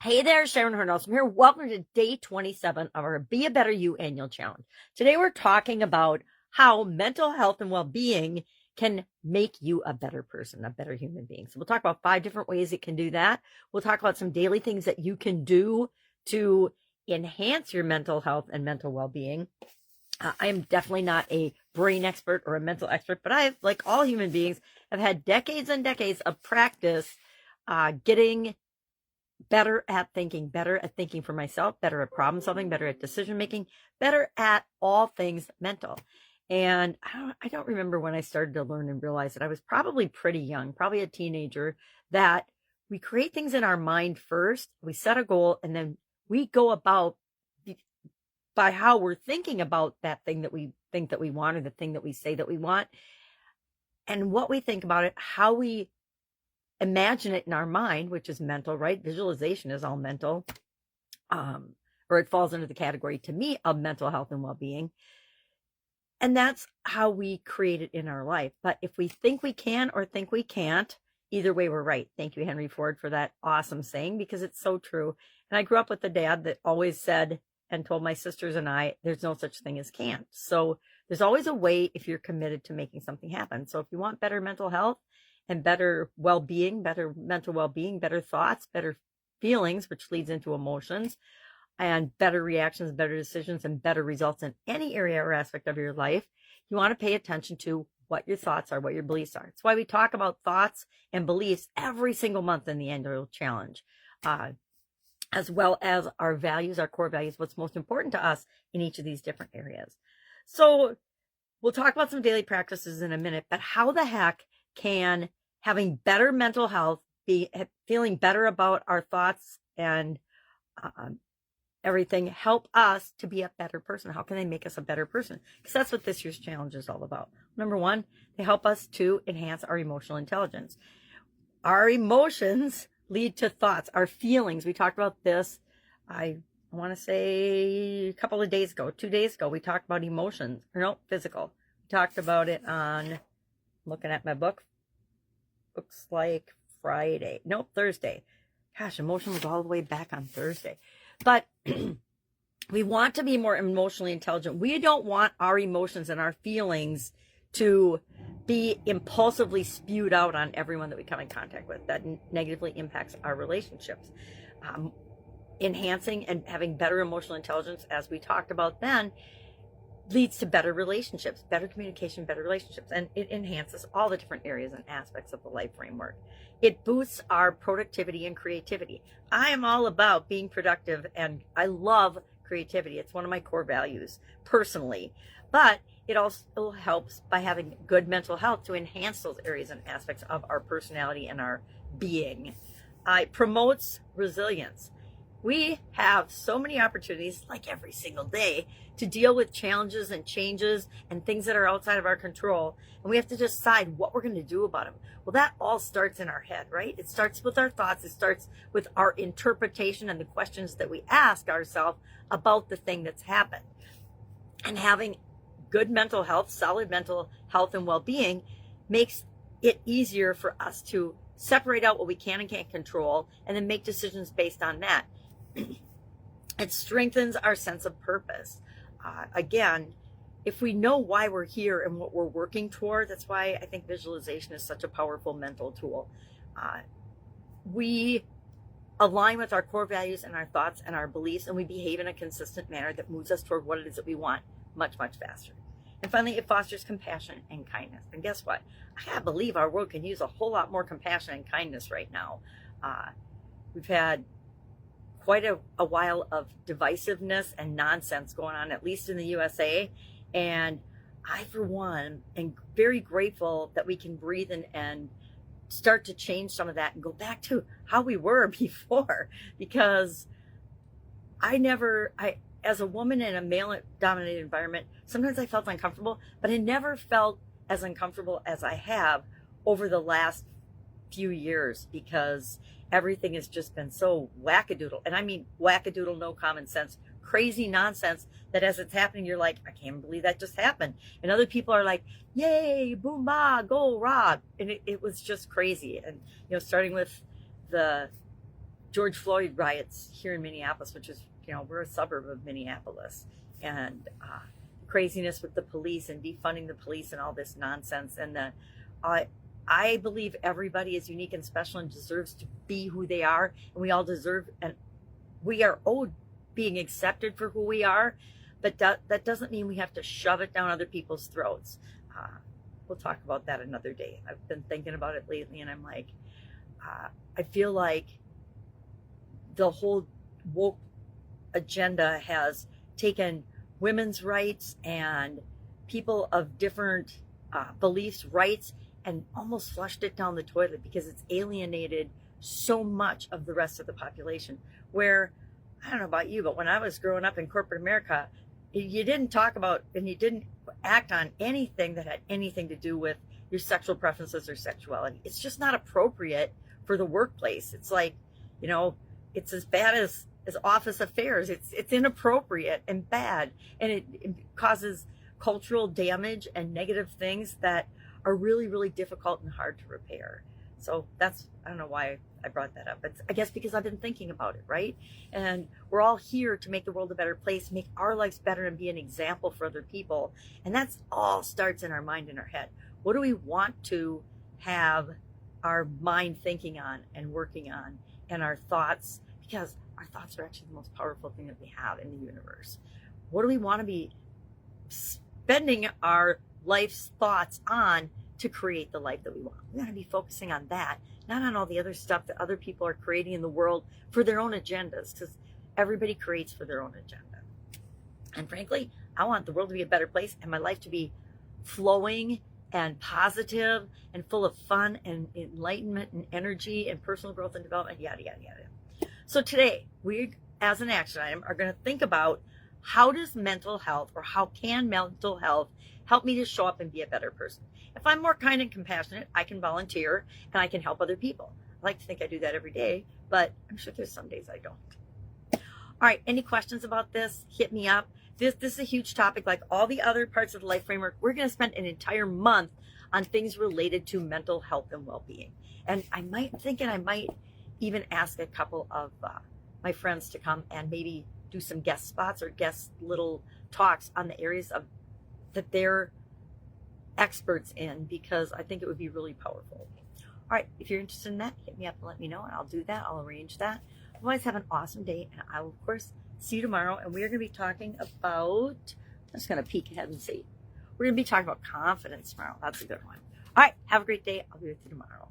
Hey there, Sharon Horne-Ellstrom here. Welcome to day 27 of our Be a Better You annual challenge. Today we're talking about how mental health and well-being can make you a better person, a better human being. So we'll talk about 5 different ways it can do that. We'll talk about some daily things that you can do to enhance your mental health and mental well-being. I am definitely not a brain expert or a mental expert, but I've, like all human beings, have had decades and decades of practice getting better at thinking for myself, better at problem solving, better at decision making, better at all things mental. And I don't remember when I started to learn and realize that I was probably pretty young, probably a teenager, that we create things in our mind first, we set a goal, and then we go about by how we're thinking about that thing that we think that we want, or the thing that we say that we want, and what we think about it, how we imagine it in our mind, which is mental, right? Visualization is all mental, or it falls under the category, to me, of mental health and well-being. And that's how we create it in our life. But if we think we can or think we can't, either way, we're right. Thank you, Henry Ford, for that awesome saying, because it's so true. And I grew up with a dad that always said and told my sisters and I, there's no such thing as can't. So there's always a way if you're committed to making something happen. So if you want better mental health and better well-being, better mental well-being, better thoughts, better feelings, which leads into emotions, and better reactions, better decisions, and better results in any area or aspect of your life, you want to pay attention to what your thoughts are, what your beliefs are. It's why we talk about thoughts and beliefs every single month in the annual challenge, as well as our values, our core values, what's most important to us in each of these different areas. So we'll talk about some daily practices in a minute, but how the heck can having better mental health, feeling better about our thoughts and everything, help us to be a better person? How can they make us a better person? Because that's what this year's challenge is all about. Number one, they help us to enhance our emotional intelligence. Our emotions lead to thoughts, our feelings. We talked about this, I want to say a couple of days ago, 2 days ago, we talked about emotions, or no, physical. We talked about it on, looking at my book, looks like Friday. Nope, Thursday. Gosh, emotion was all the way back on Thursday. But we want to be more emotionally intelligent. We don't want our emotions and our feelings to be impulsively spewed out on everyone that we come in contact with. That negatively impacts our relationships. Enhancing and having better emotional intelligence, as we talked about then, leads to better relationships, better communication, better relationships, and it enhances all the different areas and aspects of the life framework. It boosts our productivity and creativity. I am all about being productive, and I love creativity. It's one of my core values personally, but it also helps by having good mental health to enhance those areas and aspects of our personality and our being. It promotes resilience. We have so many opportunities, like every single day, to deal with challenges and changes and things that are outside of our control. And we have to decide what we're going to do about them. Well, that all starts in our head, right? It starts with our thoughts. It starts with our interpretation and the questions that we ask ourselves about the thing that's happened. And having good mental health, solid mental health and well-being makes it easier for us to separate out what we can and can't control and then make decisions based on that. It strengthens our sense of purpose. Again, if we know why we're here and what we're working toward, that's why I think visualization is such a powerful mental tool. We align with our core values and our thoughts and our beliefs, and we behave in a consistent manner that moves us toward what it is that we want much, much faster. And finally, it fosters compassion and kindness. And guess what? I gotta believe our world can use a whole lot more compassion and kindness right now. We've had quite a while of divisiveness and nonsense going on, at least in the USA. And I, for one, am very grateful that we can breathe and start to change some of that and go back to how we were before. Because as a woman in a male-dominated environment, sometimes I felt uncomfortable, but I never felt as uncomfortable as I have over the last few years, because everything has just been so wackadoodle. And I mean wackadoodle, no common sense, crazy nonsense, that as it's happening, you're like, I can't believe that just happened. And other people are like, yay, boom, ba, go, Rob. And it was just crazy. And, starting with the George Floyd riots here in Minneapolis, which is, we're a suburb of Minneapolis, and craziness with the police and defunding the police and all this nonsense. And I believe everybody is unique and special and deserves to be who they are, and we all deserve, and we are owed being accepted for who we are. But that doesn't mean we have to shove it down other people's throats. We'll talk about that another day. I've been thinking about it lately, and I'm like, I feel like the whole woke agenda has taken women's rights and people of different beliefs' rights and almost flushed it down the toilet, because it's alienated so much of the rest of the population. Where, I don't know about you, but when I was growing up in corporate America, you didn't talk about and you didn't act on anything that had anything to do with your sexual preferences or sexuality. It's just not appropriate for the workplace. It's like, it's as bad as office affairs. It's inappropriate and bad, and it causes cultural damage and negative things that are really, really difficult and hard to repair. So I don't know why I brought that up. It's, I guess, because I've been thinking about it, right? And we're all here to make the world a better place, make our lives better, and be an example for other people. And that's all starts in our mind and our head. What do we want to have our mind thinking on and working on, and our thoughts? Because our thoughts are actually the most powerful thing that we have in the universe. What do we want to be spending our life's thoughts on to create the life that we want? We want to be focusing on that, not on all the other stuff that other people are creating in the world for their own agendas, because everybody creates for their own agenda. And frankly, I want the world to be a better place and my life to be flowing and positive and full of fun and enlightenment and energy and personal growth and development, yada, yada, yada. So today, we, as an action item, are going to think about how does mental health, or how can mental health help me to show up and be a better person? If I'm more kind and compassionate, I can volunteer and I can help other people. I like to think I do that every day, but I'm sure there's some days I don't. All right, any questions about this? Hit me up. This is a huge topic. Like all the other parts of the life framework, we're going to spend an entire month on things related to mental health and well-being. And I might even ask a couple of my friends to come and maybe do some guest spots or guest little talks on the areas of that they're experts in, because I think it would be really powerful. All right, if you're interested in that, hit me up and let me know, and I'll do that. I'll arrange that. Otherwise, have an awesome day, and I will, of course, see you tomorrow. And we are going to be talking about, I'm just going to peek ahead and see. We're going to be talking about confidence tomorrow. That's a good one. All right, have a great day. I'll be with you tomorrow.